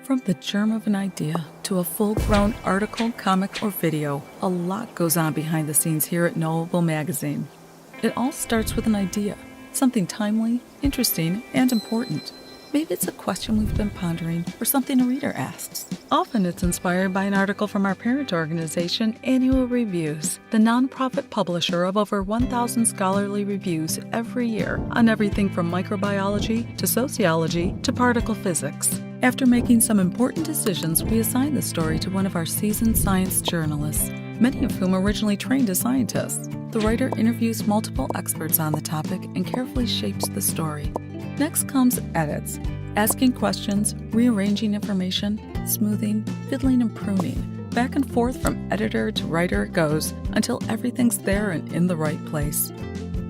From the germ of an idea to a full-grown article, comic, or video, a lot goes on behind the scenes here at Knowable Magazine. It all starts with an idea, something timely, interesting, and important. Maybe it's a question we've been pondering or something a reader asks. Often it's inspired by an article from our parent organization, Annual Reviews, the nonprofit publisher of over 1,000 scholarly reviews every year on everything from microbiology to sociology to particle physics. After making some important decisions, we assign the story to one of our seasoned science journalists, many of whom originally trained as scientists. The writer interviews multiple experts on the topic and carefully shapes the story. Next comes edits, asking questions, rearranging information, smoothing, fiddling and pruning. Back and forth from editor to writer it goes until everything's there and in the right place.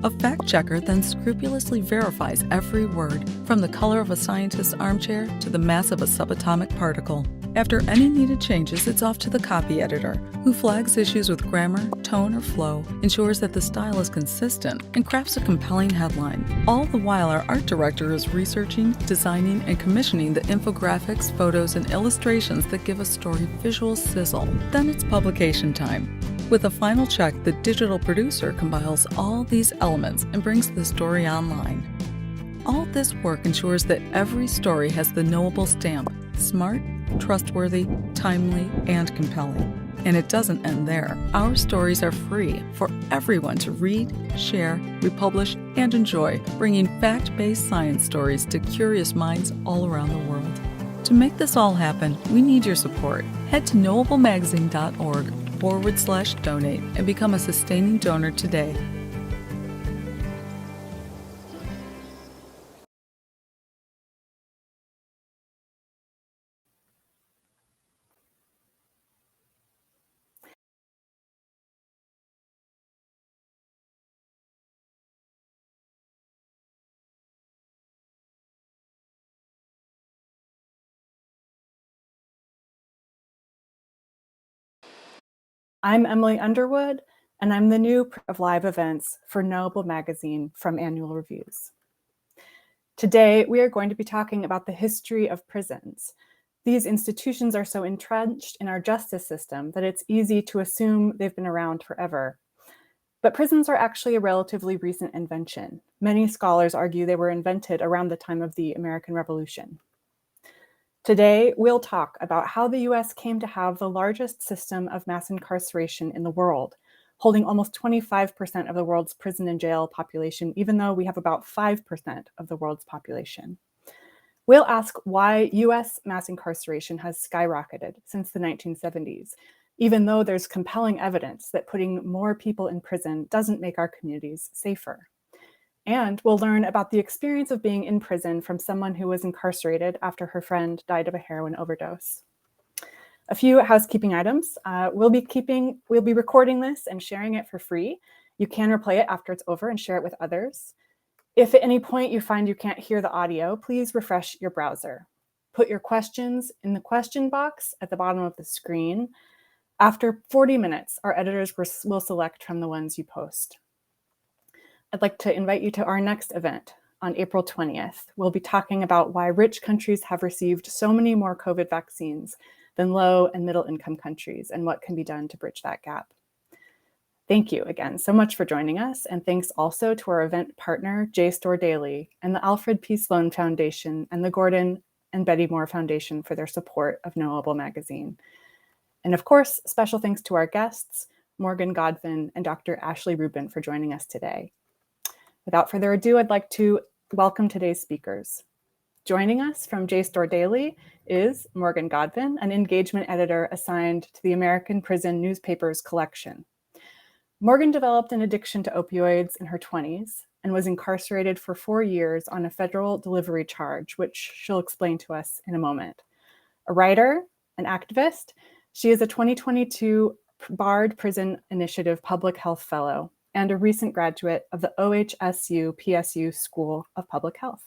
A fact checker then scrupulously verifies every word, from the color of a scientist's armchair to the mass of a subatomic particle. After any needed changes, it's off to the copy editor, who flags issues with grammar, tone, or flow, ensures that the style is consistent, and crafts a compelling headline. All the while, our art director is researching, designing, and commissioning the infographics, photos, and illustrations that give a story visual sizzle. Then it's publication time. With a final check, the digital producer compiles all these elements and brings the story online. All this work ensures that every story has the knowable stamp: smart, trustworthy, timely, and compelling. And it doesn't end there. Our stories are free for everyone to read, share, republish, and enjoy, bringing fact-based science stories to curious minds all around the world. To make this all happen, we need your support. Head to knowablemagazine.org/donate and become a sustaining donor today. I'm Emily Underwood, and I'm the new of live events for Knowable Magazine from Annual Reviews. Today, we are going to be talking about the history of prisons. These institutions are so entrenched in our justice system that it's easy to assume they've been around forever. But prisons are actually a relatively recent invention. Many scholars argue they were invented around the time of the American Revolution. Today, we'll talk about how the US came to have the largest system of mass incarceration in the world, holding almost 25% of the world's prison and jail population, even though we have about 5% of the world's population. We'll ask why US mass incarceration has skyrocketed since the 1970s, even though there's compelling evidence that putting more people in prison doesn't make our communities safer. And we'll learn about the experience of being in prison from someone who was incarcerated after her friend died of a heroin overdose. A few housekeeping items. We'll be recording this and sharing it for free. You can replay it after it's over and share it with others. If at any point you find you can't hear the audio, please refresh your browser. Put your questions in the question box at the bottom of the screen. After 40 minutes, our editors will select from the ones you post. I'd like to invite you to our next event on April 20th. We'll be talking about why rich countries have received so many more COVID vaccines than low and middle income countries and what can be done to bridge that gap. Thank you again so much for joining us, and thanks also to our event partner, JSTOR Daily, and the Alfred P. Sloan Foundation and the Gordon and Betty Moore Foundation for their support of Knowable Magazine. And of course, special thanks to our guests, Morgan Godwin and Dr. Ashley Rubin, for joining us today. Without further ado, I'd like to welcome today's speakers. Joining us from JSTOR Daily is Morgan Godwin, an engagement editor assigned to the American Prison Newspapers collection. Morgan developed an addiction to opioids in her 20s and was incarcerated for 4 years on a federal delivery charge, which she'll explain to us in a moment. A writer, an activist, she is a 2022 Bard Prison Initiative Public Health Fellow and a recent graduate of the OHSU PSU School of Public Health.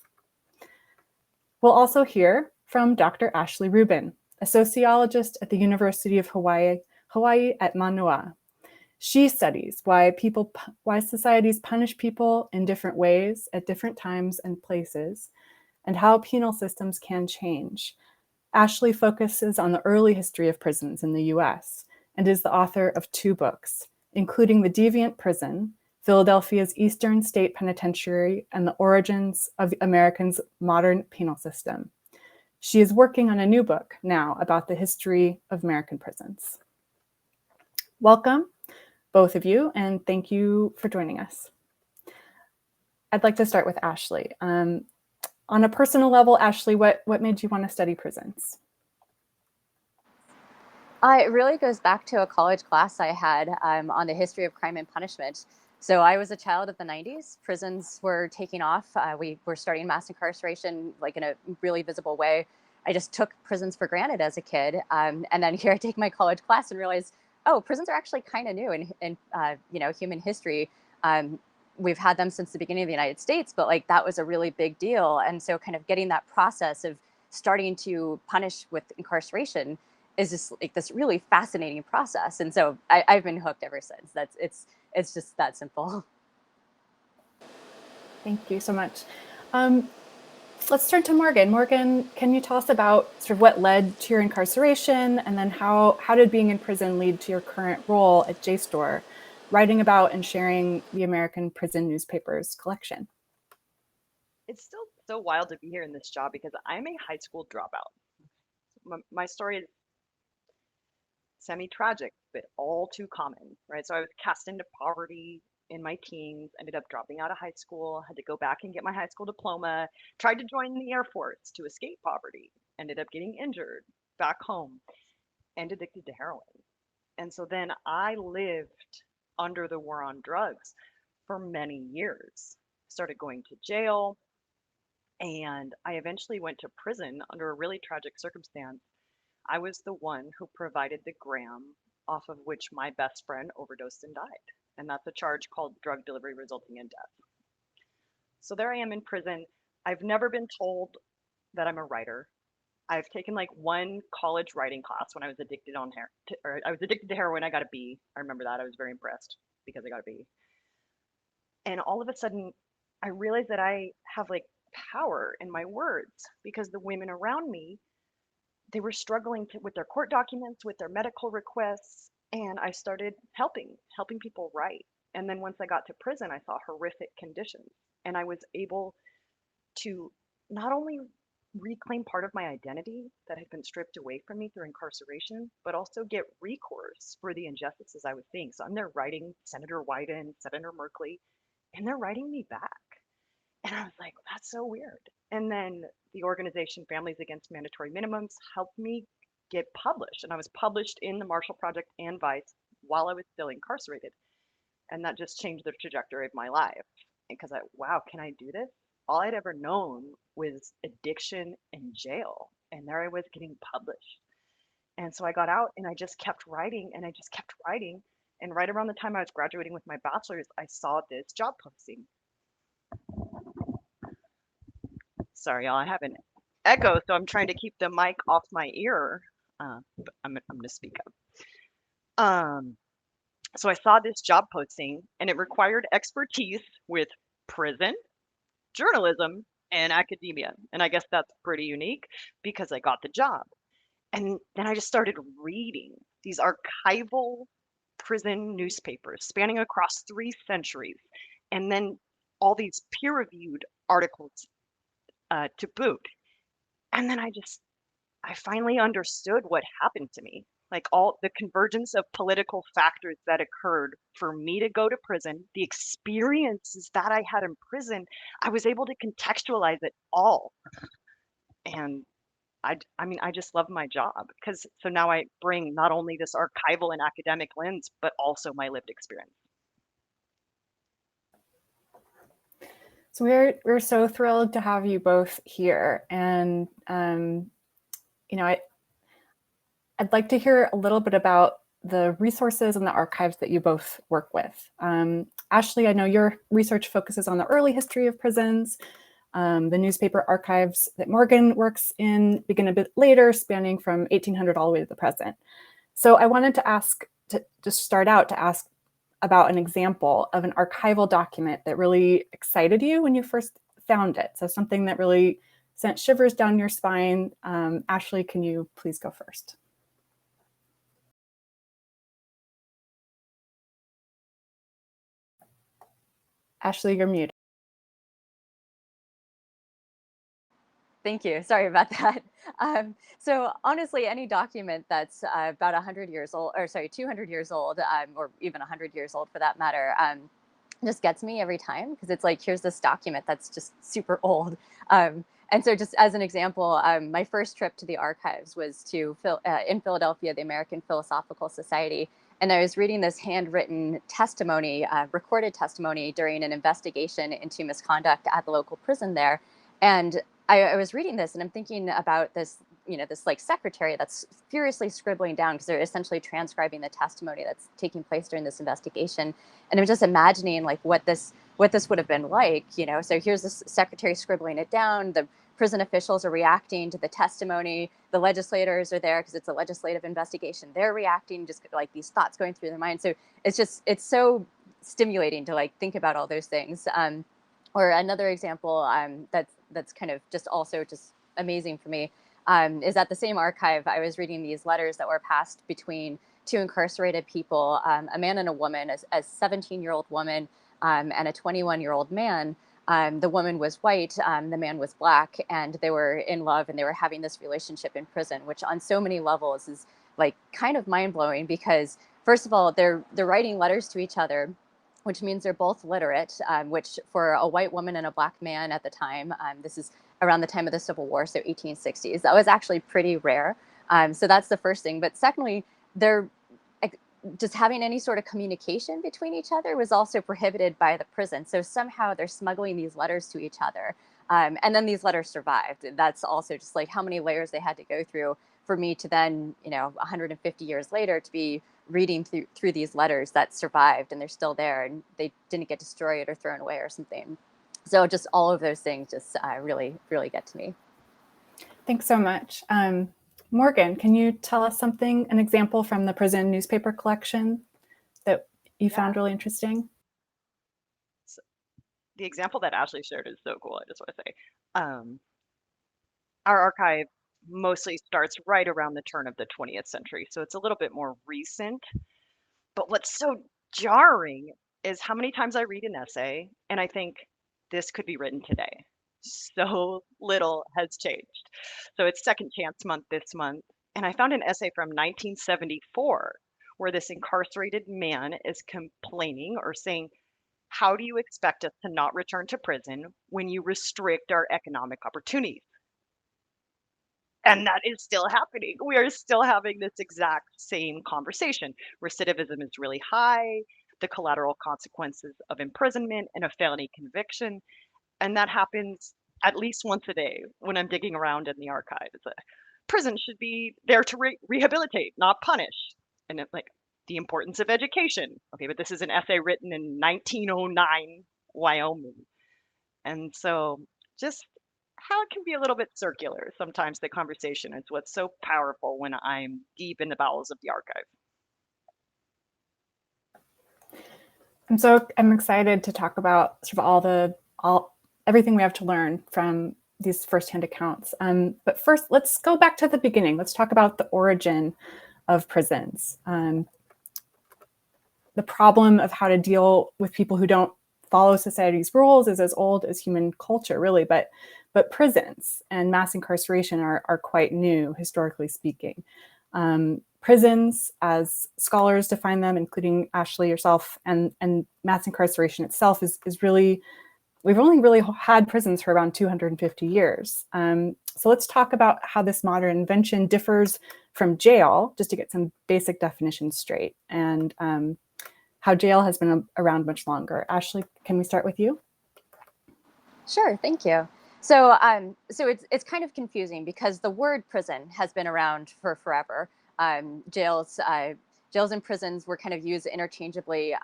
We'll also hear from Dr. Ashley Rubin, a sociologist at the University of Hawaii at Manoa. She studies why societies punish people in different ways at different times and places, and how penal systems can change. Ashley focuses on the early history of prisons in the US and is the author of 2 books, including The Deviant Prison, Philadelphia's Eastern State Penitentiary and the Origins of Americans' Modern Penal System. She is working on a new book now about the history of American prisons. Welcome, both of you, and thank you for joining us. I'd like to start with Ashley. On a personal level, Ashley, what made you want to study prisons? It really goes back to a college class I had on the history of crime and punishment. So I was a child of the 90s. Prisons were taking off. We were starting mass incarceration like in a really visible way. I just took prisons for granted as a kid. And then here I take my college class and realize, oh, prisons are actually kind of new in human history. We've had them since the beginning of the United States, but like that was a really big deal. And so kind of getting that process of starting to punish with incarceration is just like this really fascinating process. And so I've been hooked ever since. It's just that simple. Thank you so much. Let's turn to Morgan. Morgan, can you tell us about sort of what led to your incarceration, and then how did being in prison lead to your current role at JSTOR, writing about and sharing the American Prison Newspapers collection? It's still so wild to be here in this job because I'm a high school dropout. My story is semi-tragic, but all too common, right? So I was cast into poverty in my teens, ended up dropping out of high school, had to go back and get my high school diploma, tried to join the Air Force to escape poverty, ended up getting injured back home, and addicted to heroin. And so then I lived under the war on drugs for many years, started going to jail, and I eventually went to prison under a really tragic circumstance. I was the one who provided the gram off of which my best friend overdosed and died. And that's a charge called drug delivery resulting in death. So there I am in prison. I've never been told that I'm a writer. I've taken like one college writing class when I was addicted to heroin. I got a B. I remember that. I was very impressed because I got a B. And all of a sudden, I realized that I have like power in my words because the women around me, they were struggling with their court documents, with their medical requests, and I started helping people write. And then once I got to prison, I saw horrific conditions, and I was able to not only reclaim part of my identity that had been stripped away from me through incarceration, but also get recourse for the injustices I was seeing. So I'm there writing Senator Wyden, Senator Merkley, and they're writing me back. And I was like, that's so weird. And then the organization Families Against Mandatory Minimums helped me get published. And I was published in the Marshall Project and Vice while I was still incarcerated. And that just changed the trajectory of my life. Because wow, can I do this? All I'd ever known was addiction and jail. And there I was getting published. And so I got out and I just kept writing and I just kept writing. And right around the time I was graduating with my bachelor's, I saw this job posting. Sorry, y'all, I have an echo, so I'm trying to keep the mic off my ear. But I'm going to speak up. So I saw this job posting, and it required expertise with prison, journalism, and academia. And I guess that's pretty unique because I got the job. And then I just started reading these archival prison newspapers spanning across 3 centuries, and then all these peer-reviewed articles to boot. And then I finally understood what happened to me. Like all the convergence of political factors that occurred for me to go to prison, the experiences that I had in prison, I was able to contextualize it all. And I mean, I just love my job because so now I bring not only this archival and academic lens, but also my lived experience. So we're so thrilled to have you both here, and I'd like to hear a little bit about the resources and the archives that you both work with. Ashley, I know your research focuses on the early history of prisons. The newspaper archives that Morgan works in begin a bit later, spanning from 1800 all the way to the present. So I wanted to ask, to start out, to ask about an example of an archival document that really excited you when you first found it. So something that really sent shivers down your spine. Ashley, can you please go first? Ashley, you're muted. Thank you. Sorry about that. So honestly, any document that's about 100 years old, or sorry, 200 years old, or even 100 years old for that matter, just gets me every time, because it's like, here's this document that's just super old. And so just as an example, my first trip to the archives was to in Philadelphia, the American Philosophical Society. And I was reading this handwritten testimony, recorded testimony during an investigation into misconduct at the local prison there. And I was reading this and I'm thinking about this, this like secretary that's furiously scribbling down, because they're essentially transcribing the testimony that's taking place during this investigation. And I'm just imagining like what this would have been like, So here's this secretary scribbling it down. The prison officials are reacting to the testimony. The legislators are there because it's a legislative investigation. They're reacting, just like these thoughts going through their mind. So it's so stimulating to like think about all those things. Or another example that's kind of just also just amazing for me is at the same archive. I was reading these letters that were passed between two incarcerated people, a man and a woman, a 17-year-old woman and a 21-year-old man. The woman was white, the man was black, and they were in love and they were having this relationship in prison, which on so many levels is like kind of mind-blowing, because first of all, they're writing letters to each other, which means they're both literate, which for a white woman and a black man at the time, this is around the time of the Civil War, so 1860s, that was actually pretty rare. So that's the first thing. But secondly, they're just having any sort of communication between each other was also prohibited by the prison. So somehow they're smuggling these letters to each other. And then these letters survived. That's also just like how many layers they had to go through for me to then, 150 years later, to be reading through these letters that survived and they're still there and they didn't get destroyed or thrown away or something. So just all of those things just really, really get to me. Thanks so much. Morgan, can you tell us an example from the prison newspaper collection that you found really interesting? So the example that Ashley shared is so cool. I just want to say, our archive mostly starts right around the turn of the 20th century. So it's a little bit more recent. But what's so jarring is how many times I read an essay and I think this could be written today. So little has changed. So it's Second Chance Month this month. And I found an essay from 1974 where this incarcerated man is complaining or saying, how do you expect us to not return to prison when you restrict our economic opportunities? And that is still happening. We are still having this exact same conversation. Recidivism is really high, the collateral consequences of imprisonment and a felony conviction. And that happens at least once a day when I'm digging around in the archive. Prison should be there to rehabilitate, not punish. And it's like the importance of education. Okay, but this is an essay written in 1909 Wyoming. And so just how it can be a little bit circular sometimes, the conversation is what's so powerful when I'm deep in the bowels of the archive. I'm excited to talk about sort of everything we have to learn from these firsthand accounts. But first, let's go back to the beginning. Let's talk about the origin of prisons. The problem of how to deal with people who don't follow society's rules is as old as human culture, really. But prisons and mass incarceration are quite new, historically speaking. Prisons, as scholars define them, including Ashley yourself, and mass incarceration itself is really, we've only really had prisons for around 250 years. So let's talk about how this modern invention differs from jail, just to get some basic definitions straight, and how jail has been around much longer. Ashley, can we start with you? Sure, thank you. So, so it's kind of confusing because the word prison has been around for forever. Jails and prisons were kind of used interchangeably,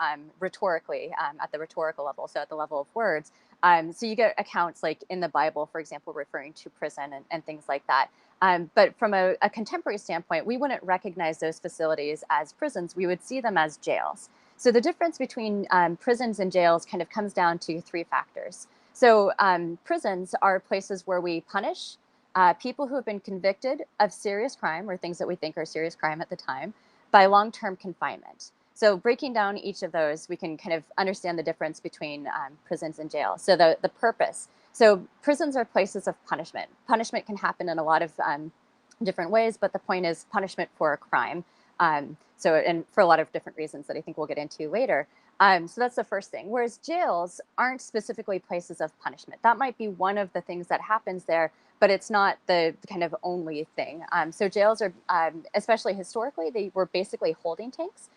rhetorically, at the rhetorical level, so at the level of words. So you get accounts like in the Bible, for example, referring to prison and things like that. But from a contemporary standpoint, we wouldn't recognize those facilities as prisons. We would see them as jails. So the difference between prisons and jails kind of comes down to three factors. So prisons are places where we punish people who have been convicted of serious crime or things that we think are serious crime at the time by long-term confinement. So breaking down each of those, we can kind of understand the difference between prisons and jail. So the purpose. So prisons are places of punishment. Punishment can happen in a lot of different ways, but the point is punishment for a crime. And for a lot of different reasons that I think we'll get into later. So that's the first thing. Whereas jails aren't specifically places of punishment. That might be one of the things that happens there, but it's not the kind of only thing. So jails are, especially historically, they were basically holding tanks.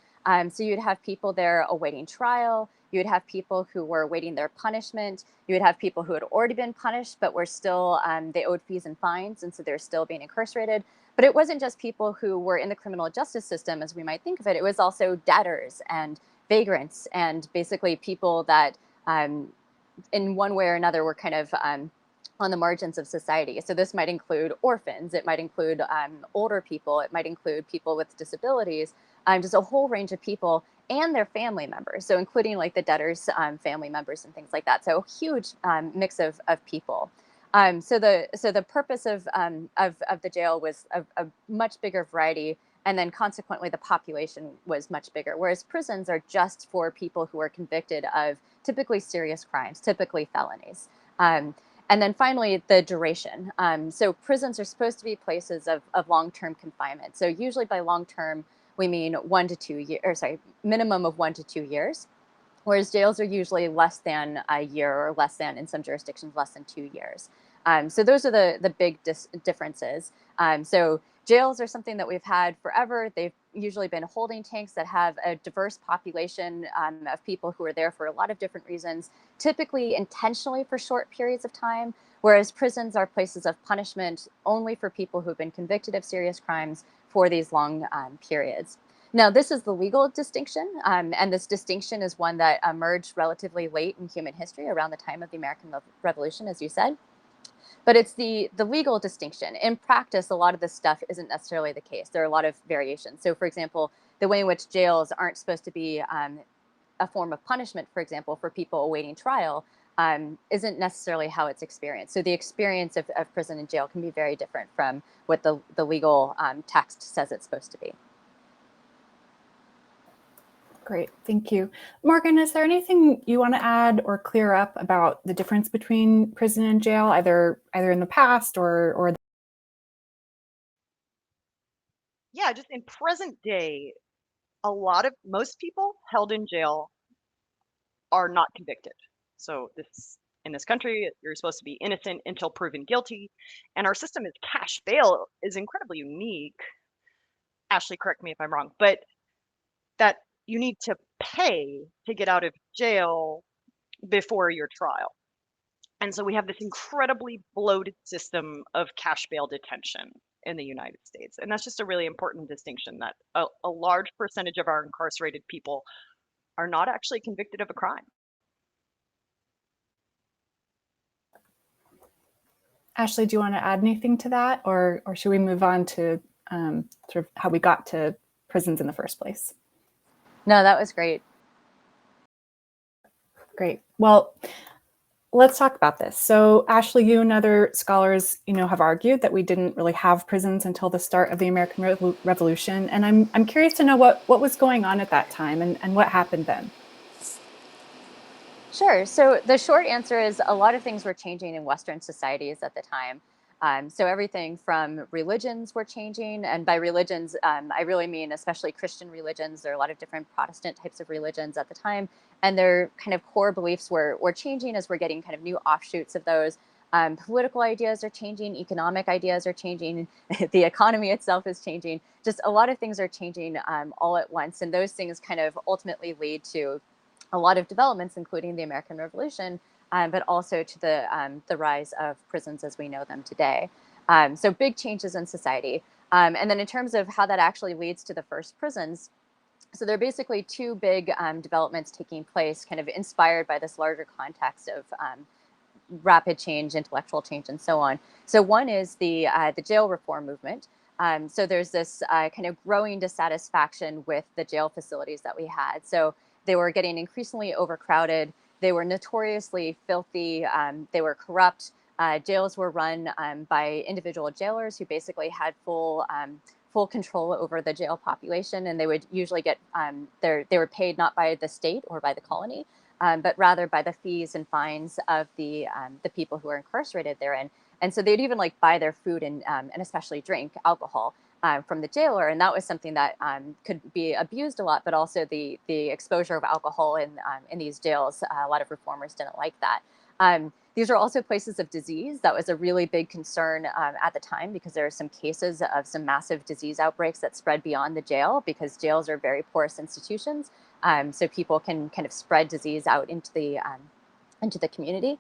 So you'd have people there awaiting trial. You would have people who were awaiting their punishment. You would have people who had already been punished, but were still, they owed fees and fines, and so they're still being incarcerated. But it wasn't just people who were in the criminal justice system, as we might think of it. It was also debtors and vagrants and basically people that in one way or another were kind of on the margins of society. So this might include orphans, it might include older people, it might include people with disabilities, just a whole range of people and their family members. So including like the debtors' family members and things like that. So a huge mix of people. So the purpose of the jail was a much bigger variety, and then consequently the population was much bigger. Whereas prisons are just for people who are convicted of typically serious crimes, typically felonies. And then finally, the duration. So prisons are supposed to be places of long-term confinement. So usually by long-term, we mean 1 to 2 years, or sorry, minimum of 1 to 2 years. Whereas jails are usually less than a year, or less than, in some jurisdictions, less than 2 years. So those are the big differences. So jails are something that we've had forever. They've usually been holding tanks that have a diverse population of people who are there for a lot of different reasons, typically intentionally for short periods of time, whereas prisons are places of punishment only for people who've been convicted of serious crimes for these long periods. Now, this is the legal distinction, and this distinction is one that emerged relatively late in human history, around the time of the American Revolution, as you said. But it's the legal distinction. In practice, a lot of this stuff isn't necessarily the case. There are a lot of variations. So, for example, the way in which jails aren't supposed to be a form of punishment, for example, for people awaiting trial, isn't necessarily how it's experienced. So the experience of prison and jail can be very different from what the legal text says it's supposed to be. Great, thank you. Morgan, is there anything you want to add or clear up about the difference between prison and jail, either in the past or Yeah, just in present day, most people held in jail are not convicted. So in this country, you're supposed to be innocent until proven guilty, and our system is cash bail is incredibly unique. Ashley, correct me if I'm wrong, but that you need to pay to get out of jail before your trial. And so we have this incredibly bloated system of cash bail detention in the United States. And that's just a really important distinction, that a large percentage of our incarcerated people are not actually convicted of a crime. Ashley, do you want to add anything to that, or should we move on to sort of how we got to prisons in the first place? No, that was great. Great. Well, let's talk about this. So Ashley, you and other scholars, have argued that we didn't really have prisons until the start of the American Revolution. And I'm curious to know what was going on at that time and what happened then. Sure. So the short answer is a lot of things were changing in Western societies at the time. So everything from religions were changing, and by religions, I really mean especially Christian religions. There are a lot of different Protestant types of religions at the time, and their kind of core beliefs were changing as we're getting kind of new offshoots of those. Political ideas are changing, economic ideas are changing, the economy itself is changing. Just a lot of things are changing all at once, and those things kind of ultimately lead to a lot of developments, including the American Revolution, but also to the rise of prisons as we know them today. So big changes in society. And then in terms of how that actually leads to the first prisons, so there are basically two big developments taking place, kind of inspired by this larger context of rapid change, intellectual change, and so on. So one is the jail reform movement. So there's this kind of growing dissatisfaction with the jail facilities that we had. So they were getting increasingly overcrowded. They were notoriously filthy. They were corrupt. Jails were run by individual jailers who basically had full control over the jail population, and they would usually get they were paid not by the state or by the colony, but rather by the fees and fines of the people who were incarcerated therein. And so they'd even like buy their food and especially drink alcohol from the jailer, and that was something that could be abused a lot. But also the exposure of alcohol in these jails, a lot of reformers didn't like that. These are also places of disease. That was a really big concern at the time, because there are some cases of some massive disease outbreaks that spread beyond the jail, because jails are very porous institutions. So people can kind of spread disease out into the community.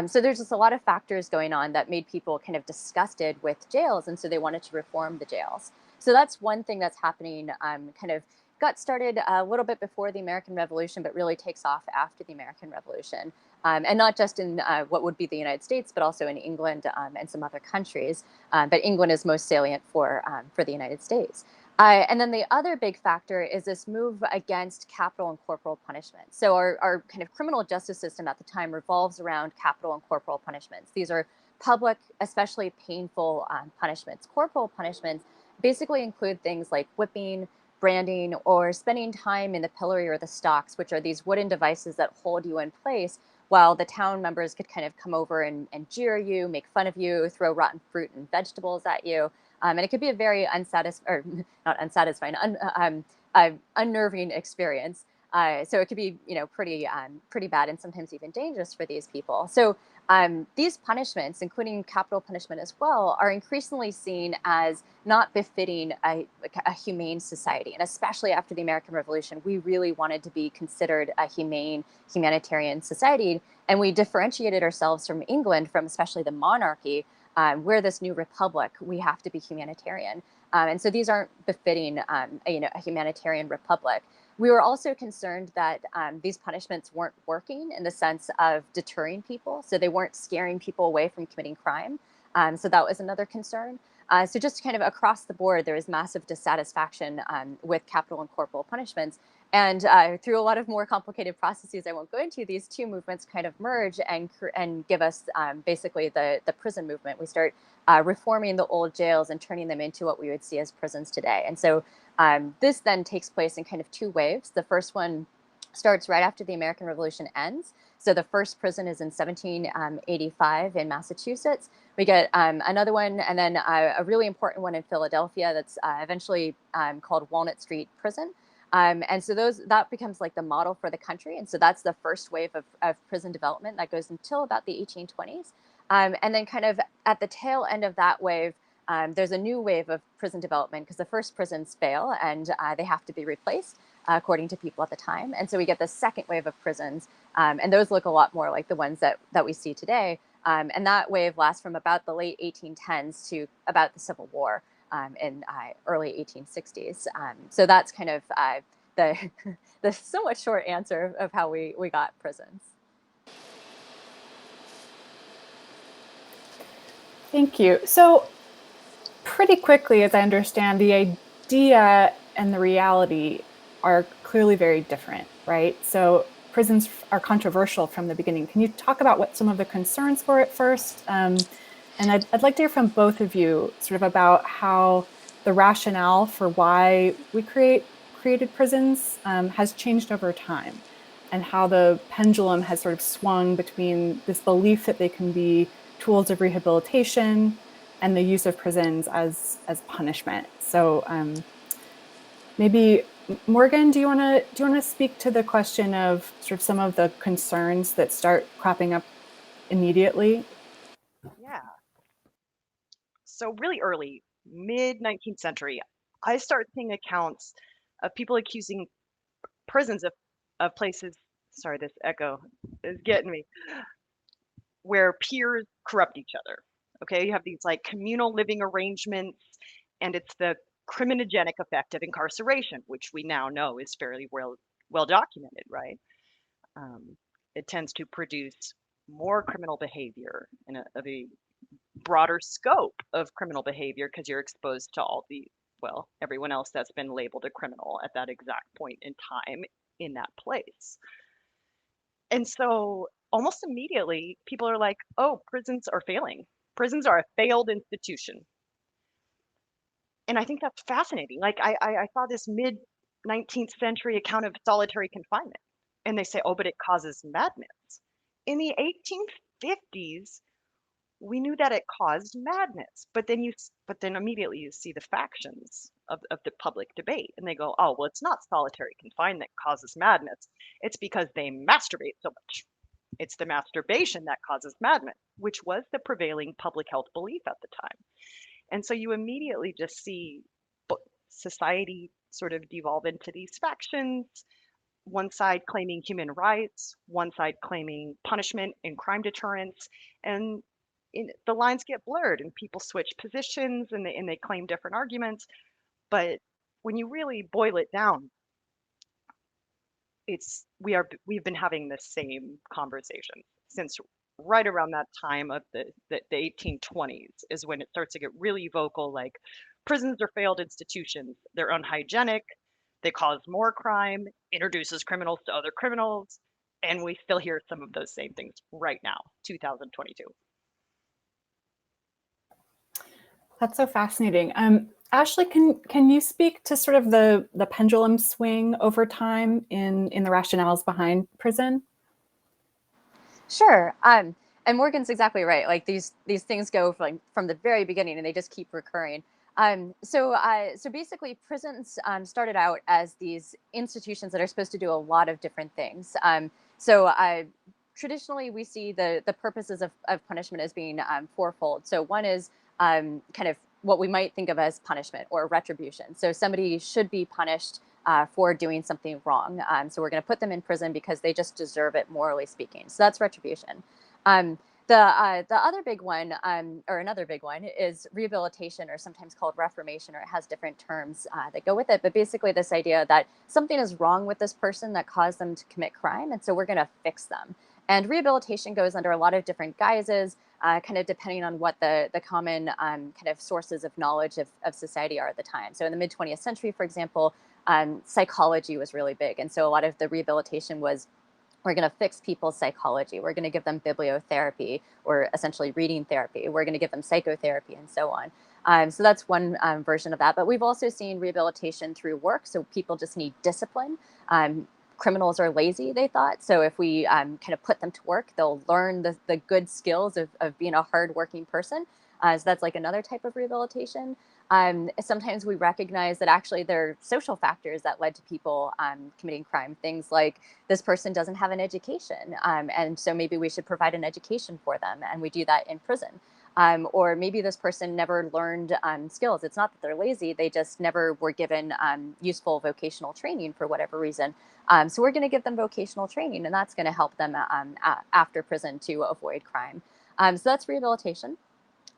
So there's just a lot of factors going on that made people kind of disgusted with jails, and so they wanted to reform the jails. So that's one thing that's happening, kind of got started a little bit before the American Revolution, but really takes off after the American Revolution. And not just in what would be the United States, but also in England and some other countries. But England is most salient for the United States. And then the other big factor is this move against capital and corporal punishment. So our kind of criminal justice system at the time revolves around capital and corporal punishments. These are public, especially painful punishments. Corporal punishments basically include things like whipping, branding, or spending time in the pillory or the stocks, which are these wooden devices that hold you in place while the town members could kind of come over and jeer you, make fun of you, throw rotten fruit and vegetables at you. And it could be a very unnerving experience. So it could be, pretty bad and sometimes even dangerous for these people. So these punishments, including capital punishment as well, are increasingly seen as not befitting a humane society. And especially after the American Revolution, we really wanted to be considered a humanitarian society. And we differentiated ourselves from England, from especially the monarchy. We're this new republic. We have to be humanitarian. And so these aren't befitting a humanitarian republic. We were also concerned that these punishments weren't working in the sense of deterring people. So they weren't scaring people away from committing crime. So that was another concern. So just kind of across the board, there is massive dissatisfaction with capital and corporal punishments. And through a lot of more complicated processes I won't go into, these two movements kind of merge and give us basically the prison movement. We start reforming the old jails and turning them into what we would see as prisons today. And so this then takes place in kind of two waves. The first one starts right after the American Revolution ends. So the first prison is in 1785 in Massachusetts. We get another one, and then a really important one in Philadelphia that's eventually called Walnut Street Prison. And so that becomes like the model for the country. And so that's the first wave of prison development that goes until about the 1820s. And then kind of at the tail end of that wave, there's a new wave of prison development, because the first prisons fail and they have to be replaced according to people at the time. And so we get the second wave of prisons, and those look a lot more like the ones that we see today. And that wave lasts from about the late 1810s to about the Civil War in early 1860s. So that's kind of the somewhat short answer of how we got prisons. Thank you. So pretty quickly, as I understand, the idea and the reality are clearly very different, right? So prisons are controversial from the beginning. Can you talk about what some of the concerns were at first? And I'd like to hear from both of you sort of about how the rationale for why we created prisons has changed over time, and how the pendulum has sort of swung between this belief that they can be tools of rehabilitation and the use of prisons as punishment. So maybe Morgan, do you want to speak to the question of sort of some of the concerns that start cropping up immediately? Yeah. So really early, mid 19th century, I start seeing accounts of people accusing prisons of places. Sorry, this echo is getting me. Where peers corrupt each other. Okay, you have these like communal living arrangements, and it's the criminogenic effect of incarceration, which we now know is fairly well documented, right? It tends to produce more criminal behavior and of a broader scope of criminal behavior, because you're exposed to everyone else that's been labeled a criminal at that exact point in time in that place. And so almost immediately, people are like, oh, prisons are failing. Prisons are a failed institution. And I think that's fascinating. Like I saw this mid 19th century account of solitary confinement, and they say, oh, but it causes madness. In the 1850s, we knew that it caused madness, but then immediately you see the factions of the public debate, and they go, oh, well, it's not solitary confinement that causes madness. It's because they masturbate so much. It's the masturbation that causes madness, which was the prevailing public health belief at the time. And so you immediately just see society sort of devolve into these factions, one side claiming human rights, one side claiming punishment and crime deterrence. And the lines get blurred and people switch positions and they claim different arguments. But when you really boil it down, we've been having the same conversation since right around that time of the 1820s is when it starts to get really vocal, like prisons are failed institutions, they're unhygienic, they cause more crime, introduces criminals to other criminals, and we still hear some of those same things right now, 2022. That's so fascinating. Ashley, can you speak to sort of the pendulum swing over time in the rationales behind prison? Sure. And Morgan's exactly right. Like these things go from the very beginning, and they just keep recurring. So basically, prisons started out as these institutions that are supposed to do a lot of different things. Traditionally, we see the purposes of punishment as being fourfold. So one is kind of what we might think of as punishment or retribution. So somebody should be punished for doing something wrong. So we're going to put them in prison because they just deserve it, morally speaking. So that's retribution. The other big one, or another big one, is rehabilitation, or sometimes called reformation, or it has different terms that go with it. But basically, this idea that something is wrong with this person that caused them to commit crime, and so we're going to fix them. And rehabilitation goes under a lot of different guises, kind of depending on what the common kind of sources of knowledge of society are at the time. So in the mid 20th century, for example, psychology was really big. And so a lot of the rehabilitation was, we're going to fix people's psychology. We're going to give them bibliotherapy, or essentially reading therapy. We're going to give them psychotherapy, and so on. So that's one version of that. But we've also seen rehabilitation through work. So people just need discipline. Criminals are lazy, they thought. So if we kind of put them to work, they'll learn the good skills of being a hardworking person. So that's like another type of rehabilitation. Sometimes we recognize that actually there are social factors that led to people committing crime. Things like this person doesn't have an education, and so maybe we should provide an education for them, and we do that in prison. Or maybe this person never learned skills. It's not that they're lazy, they just never were given useful vocational training for whatever reason. So we're going to give them vocational training, and that's going to help them after prison to avoid crime. So that's rehabilitation.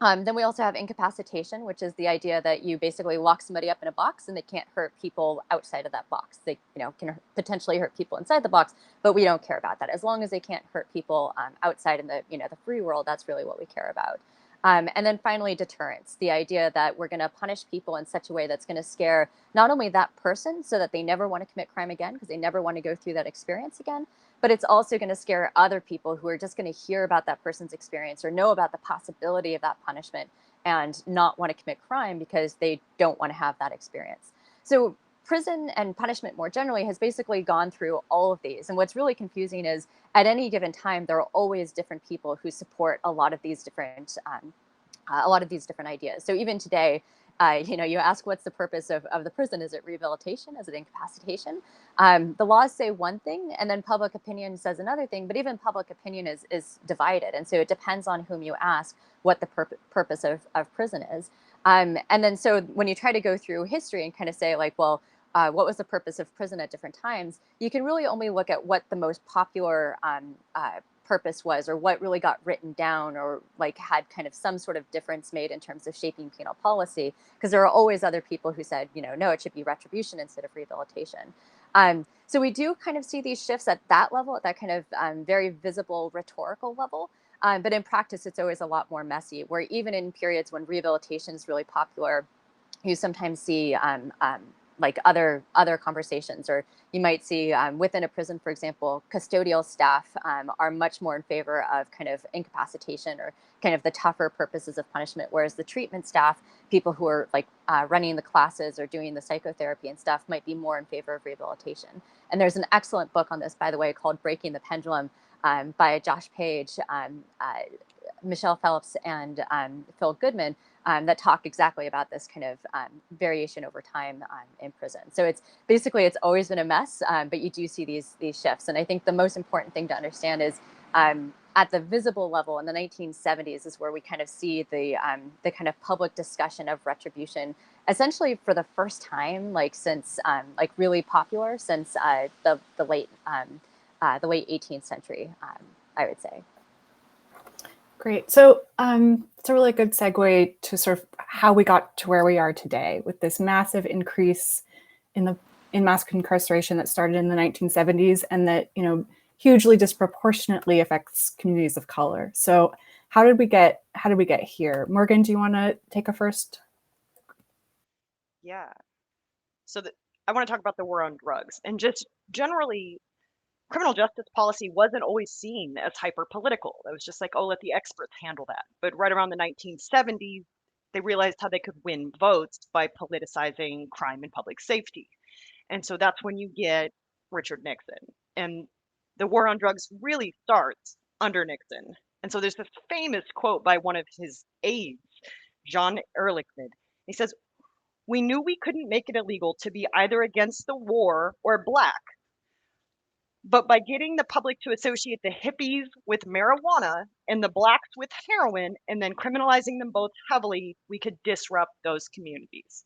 Then we also have incapacitation, which is the idea that you basically lock somebody up in a box and they can't hurt people outside of that box. They, can potentially hurt people inside the box, but we don't care about that. As long as they can't hurt people outside in the, the free world, that's really what we care about. And then finally, deterrence, the idea that we're going to punish people in such a way that's going to scare not only that person so that they never want to commit crime again because they never want to go through that experience again, but it's also going to scare other people who are just going to hear about that person's experience or know about the possibility of that punishment and not want to commit crime because they don't want to have that experience. So prison and punishment more generally has basically gone through all of these. And what's really confusing is at any given time, there are always different people who support a lot of these different ideas. So even today, you ask what's the purpose of the prison? Is it rehabilitation? Is it incapacitation? The laws say one thing, and then public opinion says another thing. But even public opinion is divided, and so it depends on whom you ask what the purpose of prison is. And then so when you try to go through history and kind of say like, well, what was the purpose of prison at different times? You can really only look at what the most popular purpose was, or what really got written down, or like had kind of some sort of difference made in terms of shaping penal policy, because there are always other people who said, no, it should be retribution instead of rehabilitation. So we do kind of see these shifts at that level, at that kind of very visible rhetorical level. But in practice, it's always a lot more messy, where even in periods when rehabilitation is really popular, you sometimes see like other conversations. Or you might see within a prison, for example, custodial staff are much more in favor of kind of incapacitation or kind of the tougher purposes of punishment, whereas the treatment staff, people who are like running the classes or doing the psychotherapy and stuff, might be more in favor of rehabilitation. And there's an excellent book on this, by the way, called Breaking the Pendulum, by Josh Page, Michelle Phelps, and Phil Goodman, that talk exactly about this kind of variation over time in prison. So it's basically, it's always been a mess, but you do see these shifts. And I think the most important thing to understand is at the visible level in the 1970s is where we kind of see the kind of public discussion of retribution, essentially for the first time, like since like really popular since the late 18th century, I would say. Great. So it's a really good segue to sort of how we got to where we are today with this massive increase in mass incarceration that started in the 1970s and that, you know, hugely disproportionately affects communities of color. So how did we get here? Morgan, do you want to take a first? Yeah. So I want to talk about the war on drugs, and just generally criminal justice policy wasn't always seen as hyper political. It was just like, oh, let the experts handle that. But right around the 1970s, they realized how they could win votes by politicizing crime and public safety. And so that's when you get Richard Nixon. And the war on drugs really starts under Nixon. And so there's this famous quote by one of his aides, John Ehrlichman. He says, "We knew we couldn't make it illegal to be either against the war or black. But by getting the public to associate the hippies with marijuana and the blacks with heroin and then criminalizing them both heavily, we could disrupt those communities."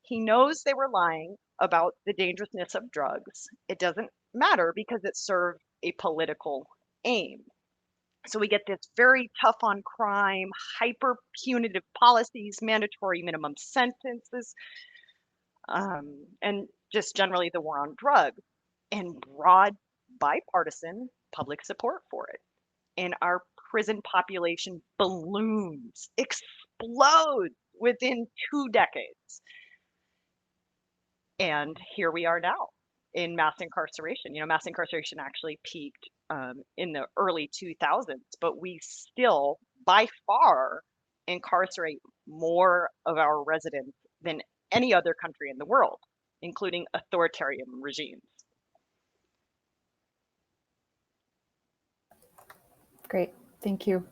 He knows they were lying about the dangerousness of drugs. It doesn't matter because it served a political aim. So we get this very tough on crime, hyper punitive policies, mandatory minimum sentences, and just generally the war on drugs, and broad bipartisan public support for it. And our prison population balloons, explodes within 2 decades. And here we are now in mass incarceration. You know, mass incarceration actually peaked in the early 2000s, but we still, by far, incarcerate more of our residents than any other country in the world, including authoritarian regimes. Great, thank you.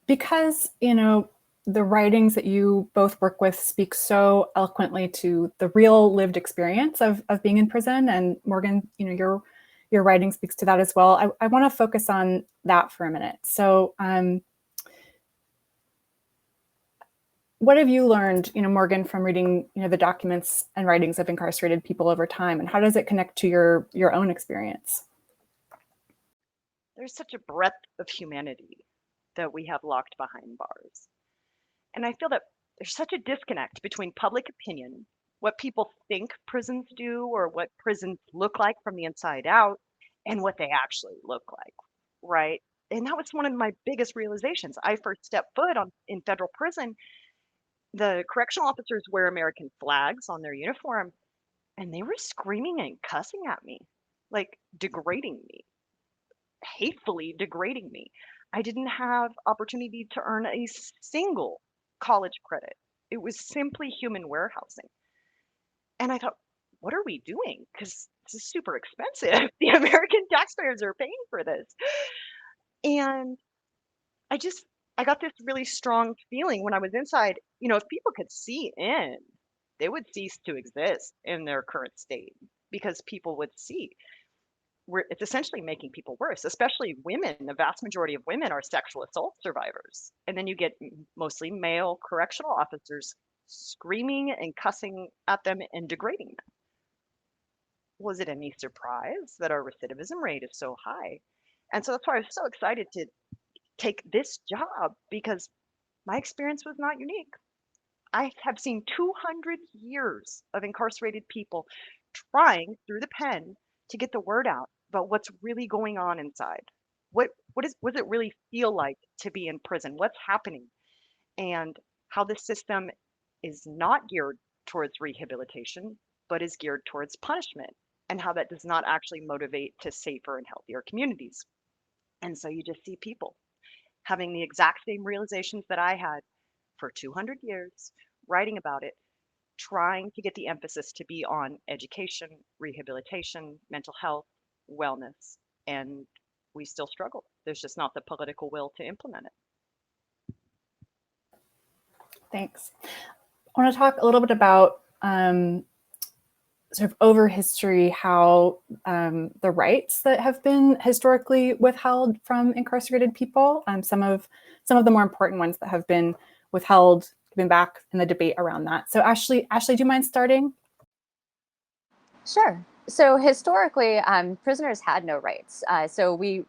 Because, you know, the writings that you both work with speak so eloquently to the real lived experience of being in prison, and Morgan, you know, your writing speaks to that as well. I want to focus on that for a minute. So what have you learned, you know, Morgan, from reading, you know, the documents and writings of incarcerated people over time, and how does it connect to your own experience? There's such a breadth of humanity that we have locked behind bars. And I feel that there's such a disconnect between public opinion, what people think prisons do or what prisons look like from the inside out, and what they actually look like, right? And that was one of my biggest realizations. I first stepped foot in federal prison. The correctional officers wear American flags on their uniform, and they were screaming and cussing at me, like degrading me, hatefully degrading me. I didn't have opportunity to earn a single college credit. It was simply human warehousing. And I thought, what are we doing? Because this is super expensive. The American taxpayers are paying for this. And I got this really strong feeling when I was inside, you know, if people could see in, they would cease to exist in their current state because people would see. It's essentially making people worse, especially women. The vast majority of women are sexual assault survivors. And then you get mostly male correctional officers screaming and cussing at them and degrading them. Was it any surprise that our recidivism rate is so high? And so that's why I was so excited to take this job, because my experience was not unique. I have seen 200 years of incarcerated people trying through the pen to get the word out about what's really going on inside. What does it really feel like to be in prison? What's happening? And how the system is not geared towards rehabilitation, but is geared towards punishment, and how that does not actually motivate to safer and healthier communities. And so you just see people having the exact same realizations that I had for 200 years, writing about it, trying to get the emphasis to be on education, rehabilitation, mental health, wellness, and we still struggle. There's just not the political will to implement it. Thanks. I want to talk a little bit about sort of over history, how the rights that have been historically withheld from incarcerated people, some of the more important ones that have been withheld, given back in the debate around that. So Ashley, do you mind starting? Sure. So historically, prisoners had no rights. The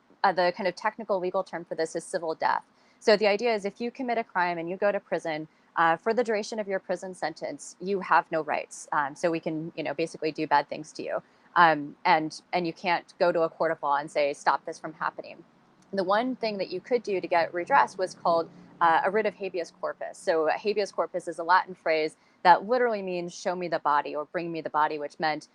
kind of technical legal term for this is civil death. So the idea is if you commit a crime and you go to prison, for the duration of your prison sentence, you have no rights. So we can, basically do bad things to you. And you can't go to a court of law and say, stop this from happening. The one thing that you could do to get redress was called a writ of habeas corpus. So habeas corpus is a Latin phrase that literally means show me the body or bring me the body, which meant